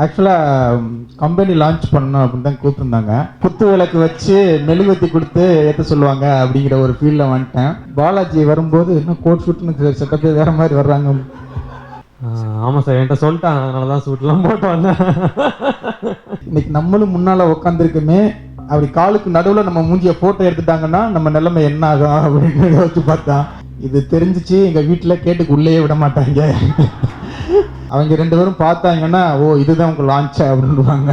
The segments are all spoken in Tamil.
ஆக்சுவலாக கம்பெனி லான்ச் பண்ணோம் அப்படின்னு தான் கூப்பிட்டுருந்தாங்க. குத்து விளக்கு வச்சு மெழுகுவத்தி கொடுத்து ஏற்ற சொல்லுவாங்க அப்படிங்கிற ஒரு ஃபீல்டில் வந்துட்டேன். பாலாஜி வரும்போது இன்னும் கோட் ஷூட்னு செட்டப்பே வேறு மாதிரி வர்றாங்க. ஆமாம் சார், என்கிட்ட சொல்லிட்டாங்க, அதனால தான் சூட்லாம் போட்டு வந்தேன். இன்னைக்கு நம்மளும் முன்னால் உட்காந்துருக்குமே, அப்படி காலுக்கு நடுவில் நம்ம மூஞ்சியை ஃபோட்டோ எடுத்துட்டாங்கன்னா நம்ம நிலைமை என்ன ஆகும் அப்படின்னு யோசிச்சு பார்த்தா இது தெரிஞ்சிச்சு. எங்கள் வீட்டில் கேட்டுக்கு உள்ளேயே விட மாட்டாங்க. அவங்க 2 பேரும் பார்த்தாங்கன்னா ஓ இதுதான் உங்க லான்ச் அப்படின்வாங்க.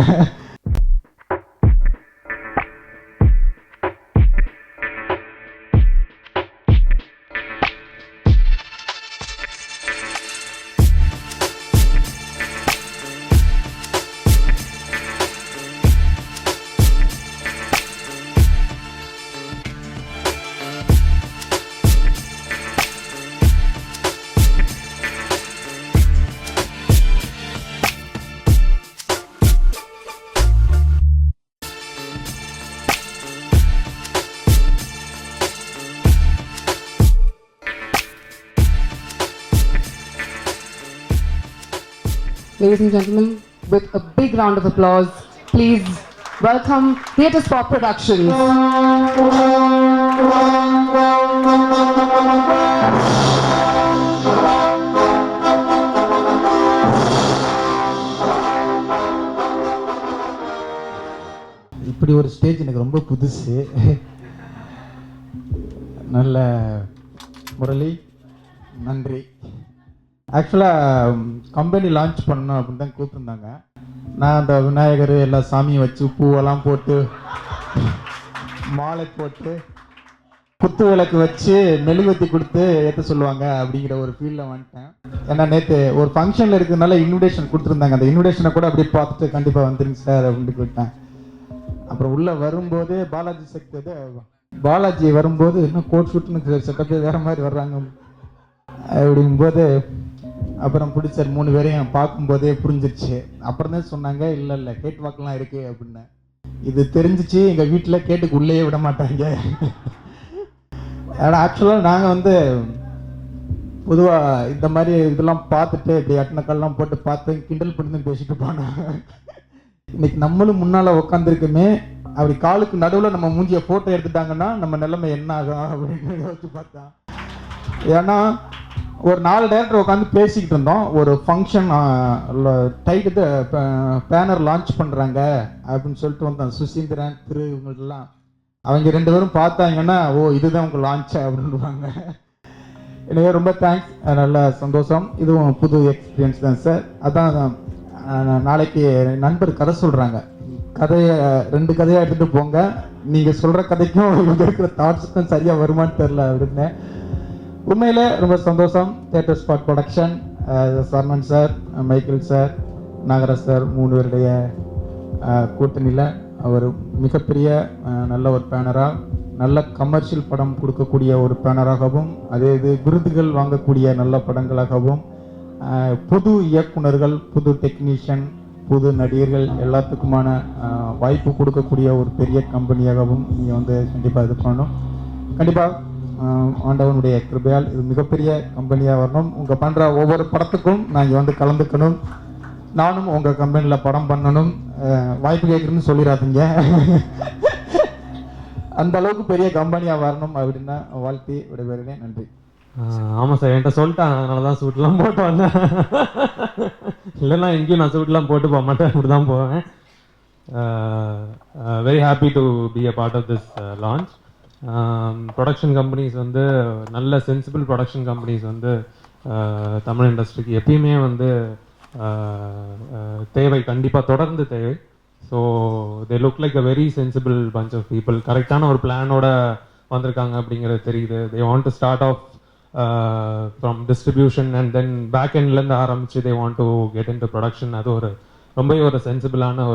Ladies and gentlemen, with a big round of applause, please welcome Theatre Spot Productions. இப்படி ஒரு ஸ்டேஜ் எனக்கு ரொம்ப புதுசு. நல்ல முரளி, நன்றி. ஆக்சுவலாக கம்பெனி லான்ச் பண்ணோம் அப்படின்னு தான் கூப்பிட்டுருந்தாங்க. நான் அந்த விநாயகர் எல்லா சாமியும் வச்சு பூவெல்லாம் போட்டு மாலை போட்டு குத்து விளக்கு வச்சு மெழுகுவத்தி கொடுத்து ஏற்ற சொல்லுவாங்க அப்படிங்கிற ஒரு ஃபீல்டில் வந்துட்டேன். ஏன்னா நேற்று ஒரு ஃபங்க்ஷனில் இருக்கிறதுனால இன்விடேஷன் கொடுத்துருந்தாங்க. அந்த இன்விடேஷனை கூட அப்படியே பார்த்துட்டு கண்டிப்பாக வந்துருங்க சார் அப்படின்ட்டு போயிட்டேன். அப்புறம் உள்ளே வரும்போது பாலாஜி வரும்போது இன்னும் கோட் ஷூட்னு செட்டப்பே வேறு மாதிரி வர்றாங்க அப்படிங்கும்போது அப்புறம் பிடிச்சார். 3 பேரையும் பார்க்கும்போதே புரிஞ்சிருச்சு. அப்புறம் தான் சொன்னாங்க இல்லை கேட் வாக்கெலாம் இருக்குது அப்படின்னு. இது தெரிஞ்சிச்சு. எங்கள் வீட்டில் கேட்டுக்கு உள்ளேயே விட மாட்டாங்க. ஏன்னா ஆக்சுவலாக நாங்கள் பொதுவாக இந்த மாதிரி இதெல்லாம் பார்த்துட்டு இப்படி அட்டனக்கல்லாம் போட்டு பார்த்து கிண்டல் பண்ணி பேசிட்டு போனோம். இன்னைக்கு நம்மளும் முன்னால் உட்காந்துருக்குமே, அப்படி காலுக்கு நடுவில் நம்ம மூஞ்சியை ஃபோட்டோ எடுத்துட்டாங்கன்னா நம்ம நிலைமை என்ன ஆகும் அப்படின்னு யோசிச்சு பார்த்தா. ஏன்னா ஒரு 4 டைரக்டர் உட்காந்து பேசிக்கிட்டு இருந்தோம். ஒரு ஃபங்க்ஷன் டைட்டு பேனர் லான்ச் பண்ணுறாங்க அப்படின்னு சொல்லிட்டு வந்தோம். சுசீந்திரன் இவங்கெல்லாம் அவங்க 2 பேரும் பார்த்தாங்கன்னா ஓ இதுதான் உங்க லான்ச் அப்படின்வாங்க. எனவே ரொம்ப தேங்க்ஸ், நல்ல சந்தோஷம். இதுவும் புது எக்ஸ்பீரியன்ஸ் தான் சார். அதான் நாளைக்கு நண்பர் கதை சொல்கிறாங்க. கதையை 2 கதையாக எடுத்துகிட்டு போங்க, நீங்கள் சொல்கிற கதைக்கும் இங்கே இருக்கிற தாட்ஸுக்கும் சரியாக வருமானு தெரில அப்படின்னு. உண்மையிலே ரொம்ப சந்தோஷம். Theatre spot production, sermon sir, Michael sir, Nagaraj sir 3 பேருடைய கூட்டணியில் அவர் மிகப்பெரிய நல்ல ஒரு பேனராக, நல்ல கமர்ஷியல் படம் கொடுக்கக்கூடிய ஒரு பேனராகவும், அதே இது விருதுகள் வாங்கக்கூடிய நல்ல படங்களாகவும், புது இயக்குனர்கள், புது டெக்னீஷியன், புது நடிகர்கள் எல்லாத்துக்குமான வாய்ப்பு கொடுக்கக்கூடிய ஒரு பெரிய கம்பெனியாகவும் நீங்கள் கண்டிப்பாக இது பண்ணணும். கண்டிப்பாக ஆண்டவனுடைய கிருபையால் இது மிகப்பெரிய கம்பெனியாக வரணும். உங்கள் பண்ணுற ஒவ்வொரு படத்துக்கும் நான் இங்கே கலந்துக்கணும். நானும் உங்கள் கம்பெனியில் படம் பண்ணணும். வாய்ப்பு கேட்குறேன்னு சொல்லிடாதீங்க. அந்த அளவுக்கு பெரிய கம்பெனியாக வரணும் அப்படின்னு வாழ்த்தி விடைபெறுகிறேன். நன்றி. ஆமாம் சார், என்கிட்ட சொல்லிட்டாங்க, அதனால தான் சூட்லாம் போட்டு வந்தேன். இல்லைன்னா எங்கேயும் நான் சூட்லாம் போட்டு போக மாட்டேன், இப்படி தான் போவேன். Very happy to be a part of this launch. Production companies நல்ல சென்சிபிள் ப்ரொடக்ஷன் கம்பெனிஸ் தமிழ் இண்டஸ்ட்ரிக்கு எப்பயுமே தேவை, கண்டிப்பாக தொடர்ந்து தேவை. So they look like a very sensible bunch of people. கரெக்டான ஒரு பிளானோட வந்திருக்காங்க அப்படிங்கிறது தெரியுது. They want to start off from distribution and then back எண்ட்லேருந்து ஆரம்பித்து they want to get into production. அது ரொம்பவே ஒரு சென்சிபிளான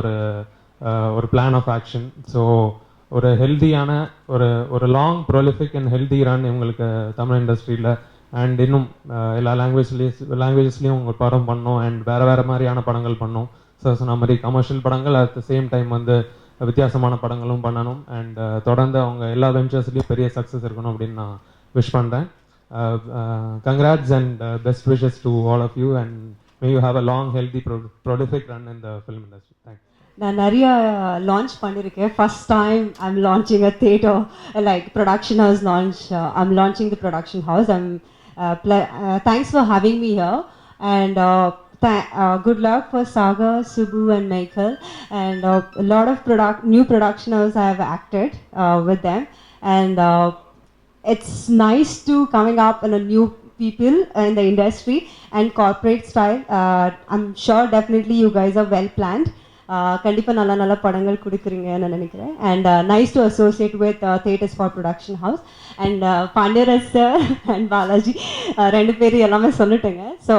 ஒரு பிளான் ஆஃப் ஆக்ஷன். ஸோ ஒரு ஹெல்தியான ஒரு long prolific and healthy run இவங்களுக்கு தமிழ் இண்டஸ்ட்ரியில். அண்ட் இன்னும் எல்லா லாங்குவேஜஸ்லேயும் உங்கள் படம் பண்ணோம். அண்ட் வேறு மாதிரியான படங்கள் பண்ணோம். ஸோ சொன்ன மாதிரி கமர்ஷியல் படங்கள், அட் த சேம் டைம் வித்தியாசமான படங்களும் பண்ணணும். அண்ட் தொடர்ந்து அவங்க எல்லா வெஞ்சர்ஸ்லேயும் பெரிய சக்ஸஸ் இருக்கணும் அப்படின்னு நான் விஷ் பண்ணுறேன். Congrats and best wishes to all of you, and May you have a long, healthy, prolific run in the film industry. Thanks. நான் நிறைய லான்ச் பண்ணியிருக்கேன். First time I'm launching a theatre like production house launch. I'm launching the production house. Thanks for having me here and good luck for Sagar, Subbu and Michael, and a lot of new production houses I have acted with them, and it's nice to coming up in a new people in the industry and corporate style. I'm sure definitely you guys are well planned. கண்டிப்பாக நல்ல நல்ல படங்கள் கொடுக்குறீங்கன்னு நினைக்கிறேன். And nice to associate with theatres for production house and Pandiraj sir and Balaji ரெண்டு பேரும் எல்லாமே சொல்லிட்டேங்க. So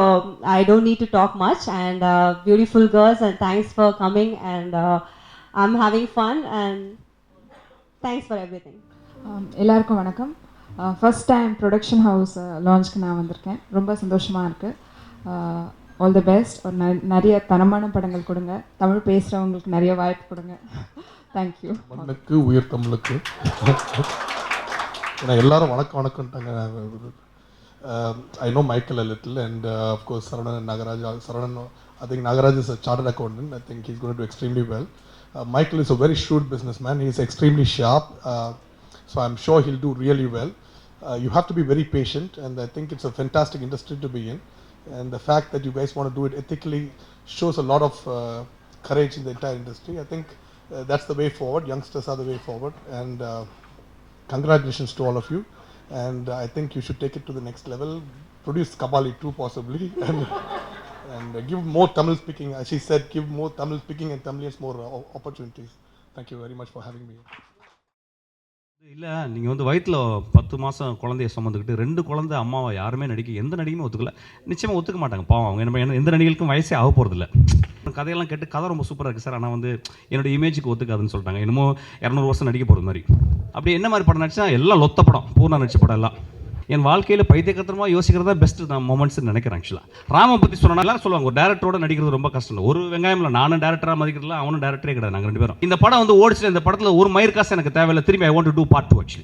I don't need to talk much and beautiful girls and thanks for coming and I am having fun and thanks for everything. எல்லாருக்கும் வணக்கம். ஃபர்ஸ்ட் டைம் ப்ரொடக்ஷன் ஹவுஸ் லான்ச்க்கு நான் வந்திருக்கேன். ரொம்ப சந்தோஷமாக இருக்குது. All the best. ஒரு நிறைய தரமான படங்கள் கொடுங்க. தமிழ் பேசுகிறவங்களுக்கு நிறைய வாய்ப்பு கொடுங்க. தேங்க்யூ. மண்ணுக்கு உயிர் தமிழுக்கு. ஏன்னா எல்லாரும் வணக்கம்ட்டாங்க. I know Michael a little and of course Saranan and Nagaraj. Saranan, I think Nagaraj is a chartered accountant. I think he's going to do extremely well. Michael is a very shrewd businessman. He is extremely sharp. So I'm sure he'll do really well. You have to be very patient and I think it's a fantastic industry to be in. And the fact that you guys want to do it ethically shows a lot of courage in the entire industry. I think that's the way forward. Youngsters are the way forward. And congratulations to all of you. And I think you should take it to the next level. Produce Kabali 2 possibly. And give more Tamil speaking, as she said, give more Tamil speaking and Tamilians more opportunities. Thank you very much for having me. இல்லை நீங்கள் வந்து வயிற்றில் 10 மாதம் குழந்தைய சுமந்துக்கிட்டு 2 குழந்தை அம்மாவை யாருமே எந்த நடிகையுமே ஒத்துக்கல. நிச்சயமாக ஒத்துக்க மாட்டாங்க. பாவம் அவங்க என்ன எந்த நடிகளுக்கும் வயசே ஆக போகிறதில்ல. கதையெல்லாம் கேட்டு கதை ரொம்ப சூப்பராக இருக்குது சார், ஆனால் வந்து என்னோட இமேஜுக்கு ஒத்துக்காதுன்னு சொல்லிட்டாங்க. என்னமோ 200 வருஷம் நடிக்க போகிறது மாதிரி. அப்படி என்ன மாதிரி படம் நடிச்சா எல்லாம் லொத்த படம், பூர்ணா நடிச்ச படம் எல்லாம். என் வாழ்க்கையில் பைத்தியகரமாக யோசிக்கிறதா பெஸ்ட் நான் மொமெண்ட்ஸ்ன்னு நினைக்கிறேன். ஆக்சுவலாக ராம பற்றி சொன்னா எல்லாரும் சொல்லுவாங்க ஒரு டேரக்டரோட நடிக்கிறது ரொம்ப கஷ்டம். ஒரு வெங்காயம் இல்லை, நானும் டேரக்டராக மதிக்கிறதுல அவனும் டேரக்டரே கிடையாது. நாங்கள் 2 பேரும் இந்த படம் வந்து ஓடிச்சு. இந்த படத்தில் ஒரு மயிர் காசு எனக்கு தேவையில்லை. திரும்பி I want to do part 2 actually.